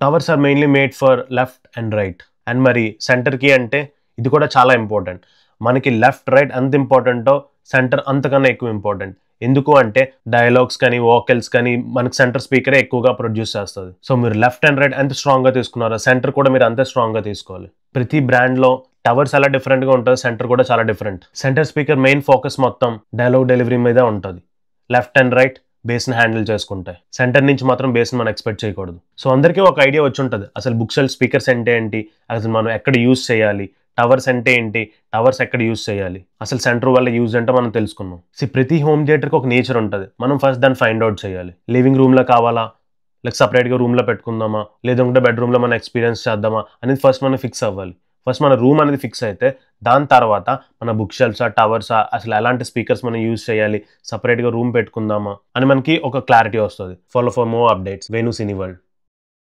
Towers are mainly made for left and right. And మరి సెంటర్కి అంటే ఇది కూడా చాలా ఇంపార్టెంట్. మనకి లెఫ్ట్ రైట్ ఎంత ఇంపార్టెంటో సెంటర్ అంతకన్నా ఎక్కువ ఇంపార్టెంట్. ఎందుకు అంటే డైలాగ్స్ కానీ వోకల్స్ కానీ మనకి సెంటర్ స్పీకరే ఎక్కువగా ప్రొడ్యూస్ చేస్తుంది. సో మీరు లెఫ్ట్ అండ్ రైట్ ఎంత స్ట్రాంగ్గా తీసుకున్నారో సెంటర్ కూడా మీరు అంతే స్ట్రాంగ్గా తీసుకోవాలి. ప్రతి బ్రాండ్లో టవర్స్ ఎలా డిఫరెంట్గా ఉంటుంది, సెంటర్ కూడా చాలా different. Centre speaker main focus మొత్తం డైలాగ్ డెలివరీ మీద ఉంటుంది. లెఫ్ట్ అండ్ రైట్ బేస్ని హ్యాండిల్ చేసుకుంటాయి. సెంటర్ నుంచి మాత్రం బేస్ని మనం ఎక్స్పెక్ట్ చేయకూడదు. సో అందరికీ ఒక ఐడియా వచ్చి ఉంటుంది అసలు బుక్ షెల్ఫ్ స్పీకర్స్ అంటే ఏంటి, అసలు మనం ఎక్కడ యూజ్ చేయాలి, టవర్స్ అంటే ఏంటి, టవర్స్ ఎక్కడ యూజ్ చేయాలి, అసలు సెంటర్ వల్ల యూజ్ అంటే మనం తెలుసుకున్నాం. ప్రతి హోమ్ థియేటర్కి ఒక నేచర్ ఉంటుంది. మనం ఫస్ట్ దాన్ని ఫైండ్ అవుట్ చేయాలి. లివింగ్ రూమ్లో కావాలా, లేక సపరేట్గా రూమ్లో పెట్టుకుందామా, లేదంటే బెడ్రూమ్లో మనం ఎక్స్పీరియన్స్ చేద్దామా అనేది ఫస్ట్ మనం ఫిక్స్ అవ్వాలి. ఫస్ట్ మన రూమ్ అనేది ఫిక్స్ అయితే దాని తర్వాత మన బుక్ షెల్ఫ్సా టవర్సా అసలు ఎలాంటి స్పీకర్స్ మనం యూజ్ చేయాలి, సపరేట్గా రూమ్ పెట్టుకుందామా అని మనకి ఒక క్లారిటీ వస్తుంది. Follow for more updates Venu cine world.